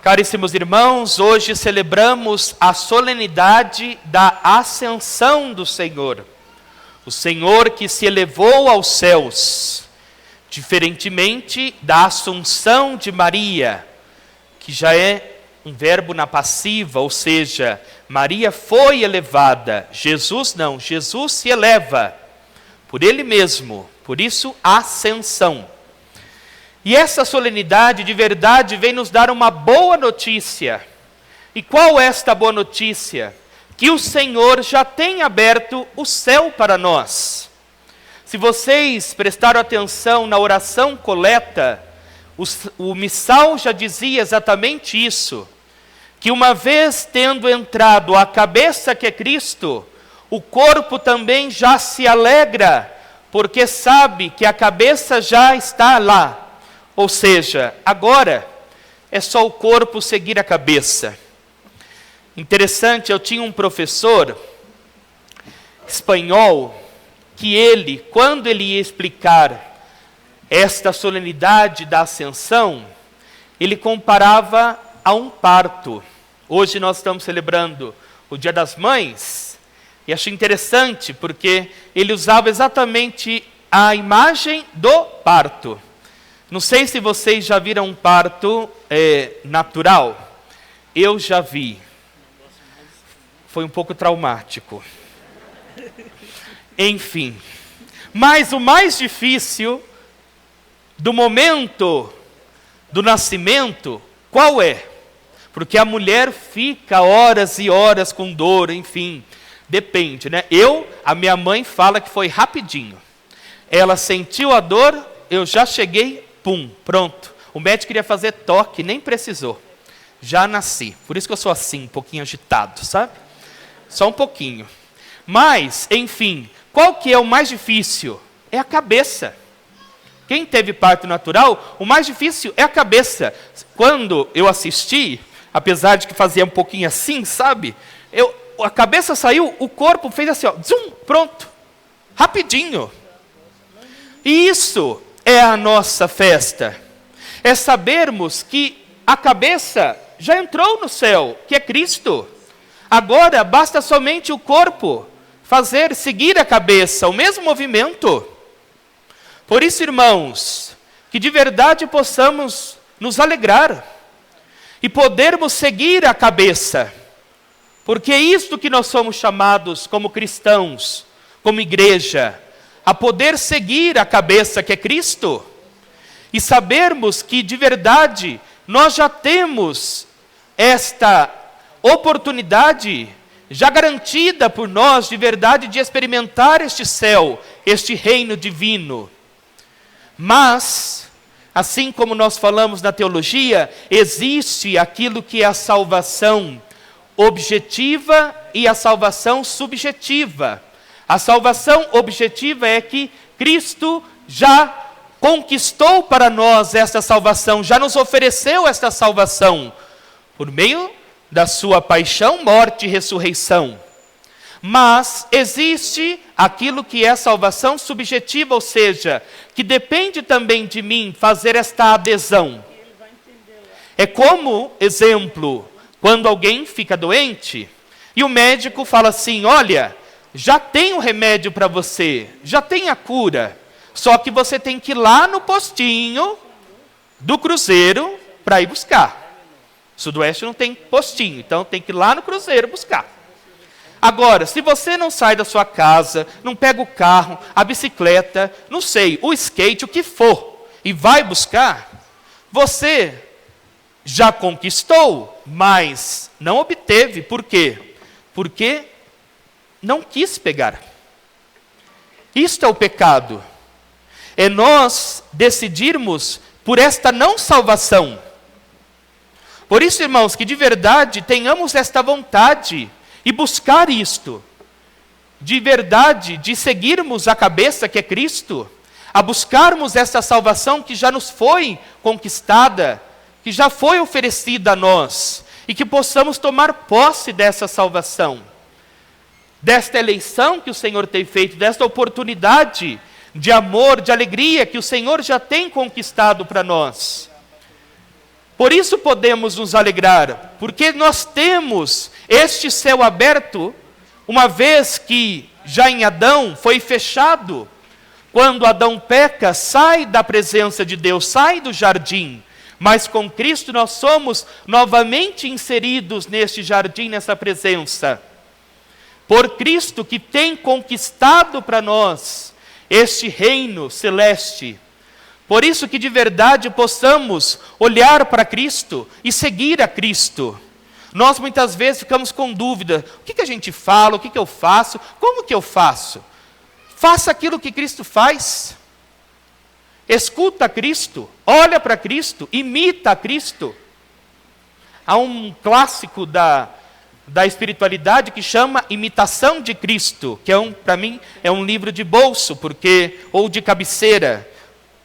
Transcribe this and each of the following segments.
Caríssimos irmãos, hoje celebramos a solenidade da Ascensão do Senhor. O Senhor que se elevou aos céus, diferentemente da Assunção de Maria, que já é um verbo na passiva, ou seja, Maria foi elevada, Jesus não, Jesus se eleva por Ele mesmo, por isso ascensão. E essa solenidade de verdade vem nos dar uma boa notícia. E qual é esta boa notícia? Que o Senhor já tem aberto o céu para nós. Se vocês prestaram atenção na oração coleta, o missal já dizia exatamente isso, que uma vez tendo entrado a cabeça que é Cristo, o corpo também já se alegra, porque sabe que a cabeça já está lá. Ou seja, agora é só o corpo seguir a cabeça. Interessante, eu tinha um professor espanhol, que ele, quando ele ia explicar esta solenidade da Ascensão, ele comparava a um parto. Hoje nós estamos celebrando o Dia das Mães, e achei interessante, porque ele usava exatamente a imagem do parto. Não sei se vocês já viram um parto natural. Eu já vi. Foi um pouco traumático. Enfim. Mas o mais difícil do momento do nascimento, qual é? Porque a mulher fica horas e horas com dor, enfim. Depende, né? A minha mãe fala que foi rapidinho. Ela sentiu a dor, eu já cheguei, pum, pronto. O médico queria fazer toque, nem precisou. Já nasci. Por isso que eu sou assim, um pouquinho agitado, sabe? Só um pouquinho. Mas, enfim, qual que é o mais difícil? É a cabeça. Quem teve parto natural, o mais difícil é a cabeça. Quando eu assisti, apesar de que fazia um pouquinho assim, sabe? A cabeça saiu, o corpo fez assim, ó, zum, pronto. Rapidinho. E isso é a nossa festa, é sabermos que a cabeça já entrou no céu, que é Cristo. Agora basta somente o corpo seguir a cabeça, o mesmo movimento. Por isso, irmãos, que de verdade possamos nos alegrar e podermos seguir a cabeça, porque é isto que nós somos chamados como cristãos, como igreja, a poder seguir a cabeça que é Cristo, e sabermos que de verdade nós já temos esta oportunidade já garantida por nós de verdade de experimentar este céu, este reino divino. Mas, assim como nós falamos na teologia, existe aquilo que é a salvação objetiva e a salvação subjetiva. A salvação objetiva é que Cristo já conquistou para nós esta salvação, já nos ofereceu esta salvação, por meio da sua paixão, morte e ressurreição. Mas existe aquilo que é salvação subjetiva, ou seja, que depende também de mim fazer esta adesão. É como, exemplo, quando alguém fica doente, e o médico fala assim, olha, já tem o remédio para você, já tem a cura, só que você tem que ir lá no postinho do Cruzeiro para ir buscar. Sudoeste não tem postinho, então tem que ir lá no Cruzeiro buscar. Agora, se você não sai da sua casa, não pega o carro, a bicicleta, não sei, o skate, o que for, e vai buscar, você já conquistou, mas não obteve. Por quê? Porque não quis pegar. Isto é o pecado. É nós decidirmos por esta não salvação. Por isso, irmãos, que de verdade tenhamos esta vontade e buscar isto. De verdade, de seguirmos a cabeça que é Cristo, a buscarmos esta salvação que já nos foi conquistada, que já foi oferecida a nós, e que possamos tomar posse dessa salvação, desta eleição que o Senhor tem feito, desta oportunidade de amor, de alegria que o Senhor já tem conquistado para nós. Por isso podemos nos alegrar, porque nós temos este céu aberto, uma vez que já em Adão foi fechado. Quando Adão peca, sai da presença de Deus, sai do jardim. Mas com Cristo nós somos novamente inseridos neste jardim, nessa presença. Por Cristo que tem conquistado para nós este reino celeste. Por isso que de verdade possamos olhar para Cristo e seguir a Cristo. Nós muitas vezes ficamos com dúvida. O que a gente fala? O que eu faço? Como que eu faço? Faça aquilo que Cristo faz. Escuta Cristo, olha para Cristo, imita a Cristo. Há um clássico da espiritualidade que chama Imitação de Cristo, que para mim é um livro de bolso, ou de cabeceira.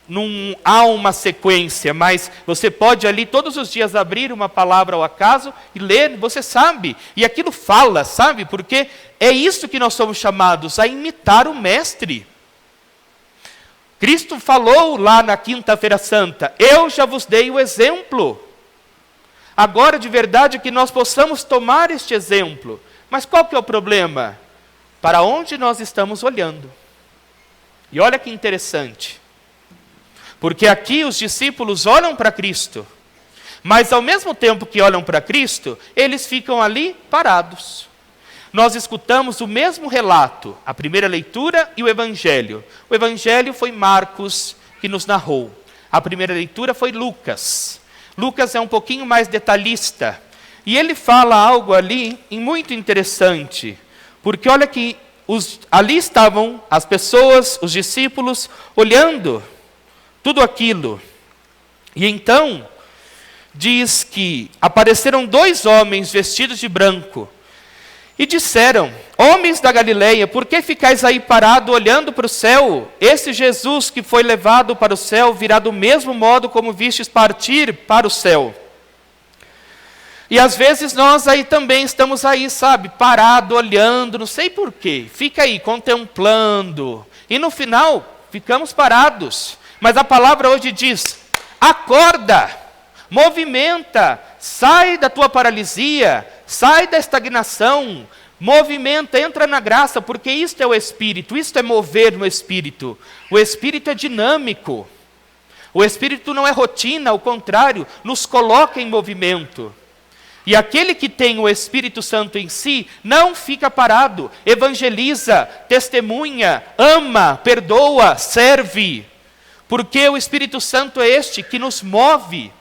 Não há uma sequência, mas você pode ali todos os dias abrir uma palavra ao acaso e ler, você sabe, e aquilo fala, sabe? Porque é isso que nós somos chamados, a imitar o Mestre. Cristo falou lá na quinta-feira santa, eu já vos dei o exemplo. Agora de verdade que nós possamos tomar este exemplo. Mas qual que é o problema? Para onde nós estamos olhando? E olha que interessante. Porque aqui os discípulos olham para Cristo, mas ao mesmo tempo que olham para Cristo, eles ficam ali parados. Nós escutamos o mesmo relato, a primeira leitura e o Evangelho. O Evangelho foi Marcos que nos narrou. A primeira leitura foi Lucas. Lucas é um pouquinho mais detalhista. E ele fala algo ali muito interessante. Porque olha que ali estavam as pessoas, os discípulos, olhando tudo aquilo. E então, diz que apareceram 2 homens vestidos de branco. E disseram, homens da Galileia, por que ficais aí parado olhando para o céu? Esse Jesus que foi levado para o céu virá do mesmo modo como vistes partir para o céu. E às vezes nós aí também estamos aí, sabe, parado, olhando, não sei porquê. Fica aí, contemplando. E no final, ficamos parados. Mas a palavra hoje diz, acorda, movimenta, sai da tua paralisia, sai da estagnação, movimenta, entra na graça, porque isto é o Espírito, isto é mover no Espírito. O Espírito é dinâmico, o Espírito não é rotina, ao contrário, nos coloca em movimento. E aquele que tem o Espírito Santo em si, não fica parado, evangeliza, testemunha, ama, perdoa, serve. Porque o Espírito Santo é este que nos move.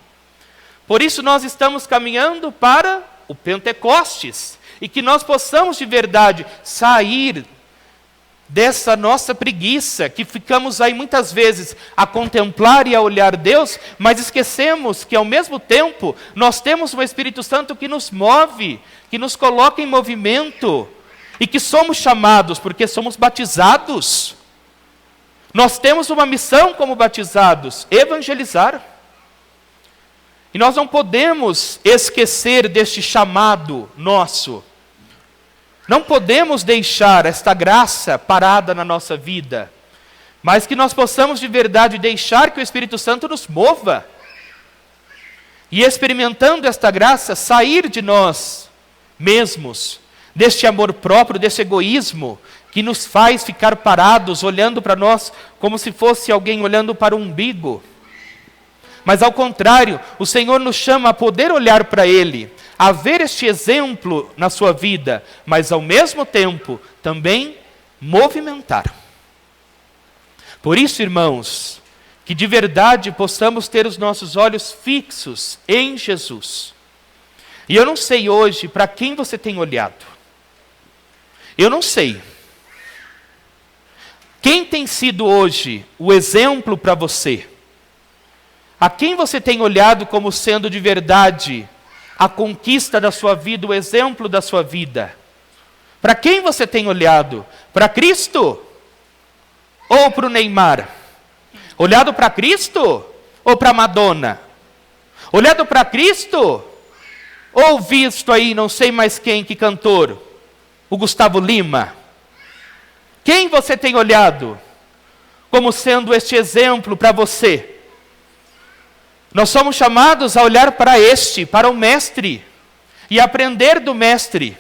Por isso nós estamos caminhando para o Pentecostes. E que nós possamos de verdade sair dessa nossa preguiça, que ficamos aí muitas vezes a contemplar e a olhar Deus, mas esquecemos que ao mesmo tempo nós temos o Espírito Santo que nos move, que nos coloca em movimento. E que somos chamados porque somos batizados. Nós temos uma missão como batizados, evangelizar. E nós não podemos esquecer deste chamado nosso. Não podemos deixar esta graça parada na nossa vida, mas que nós possamos de verdade deixar que o Espírito Santo nos mova. E experimentando esta graça, sair de nós mesmos, deste amor próprio, desse egoísmo, que nos faz ficar parados, olhando para nós como se fosse alguém olhando para o umbigo. Mas ao contrário, o Senhor nos chama a poder olhar para Ele, a ver este exemplo na sua vida, mas ao mesmo tempo também movimentar. Por isso, irmãos, que de verdade possamos ter os nossos olhos fixos em Jesus. E eu não sei hoje para quem você tem olhado. Eu não sei. Quem tem sido hoje o exemplo para você? A quem você tem olhado como sendo de verdade a conquista da sua vida, o exemplo da sua vida? Para quem você tem olhado? Para Cristo? Ou para o Neymar? Olhado para Cristo? Ou para Madonna? Olhado para Cristo? Ou visto aí, não sei mais quem, que cantor? O Gustavo Lima? Quem você tem olhado como sendo este exemplo para você? Nós somos chamados a olhar para o Mestre, e aprender do Mestre.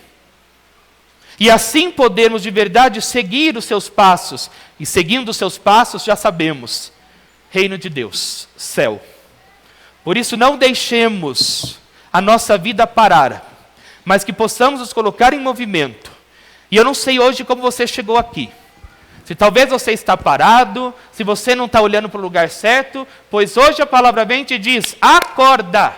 E assim podermos de verdade seguir os seus passos. E seguindo os seus passos, já sabemos, reino de Deus, céu. Por isso não deixemos a nossa vida parar, mas que possamos nos colocar em movimento. E eu não sei hoje como você chegou aqui. Se talvez você está parado, se você não está olhando para o lugar certo, pois hoje a palavra vem e te diz, acorda.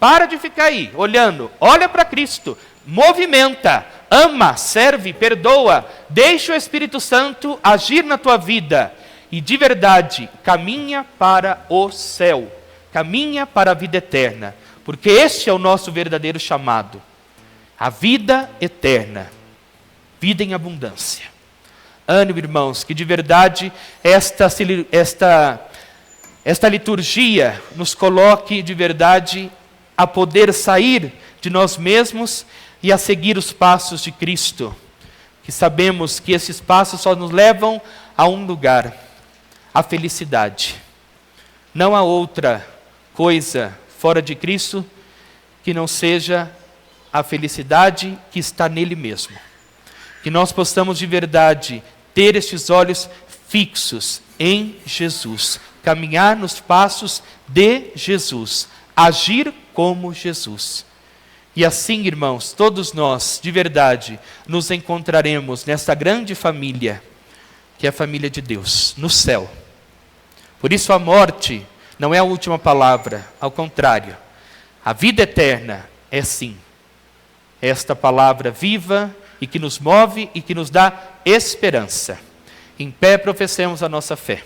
Para de ficar aí, olhando. Olha para Cristo, movimenta, ama, serve, perdoa. Deixa o Espírito Santo agir na tua vida. E de verdade, caminha para o céu. Caminha para a vida eterna. Porque este é o nosso verdadeiro chamado. A vida eterna. Vida em abundância. Ânimo, irmãos, que de verdade esta liturgia nos coloque de verdade a poder sair de nós mesmos e a seguir os passos de Cristo. Que sabemos que esses passos só nos levam a um lugar, a felicidade. Não há outra coisa fora de Cristo que não seja a felicidade que está nele mesmo. Que nós possamos de verdade ter estes olhos fixos em Jesus, caminhar nos passos de Jesus, agir como Jesus. E assim, irmãos, todos nós, de verdade, nos encontraremos nesta grande família, que é a família de Deus, no céu. Por isso a morte não é a última palavra, ao contrário. A vida eterna é sim esta palavra viva e que nos move e que nos dá esperança. Em pé professemos a nossa fé.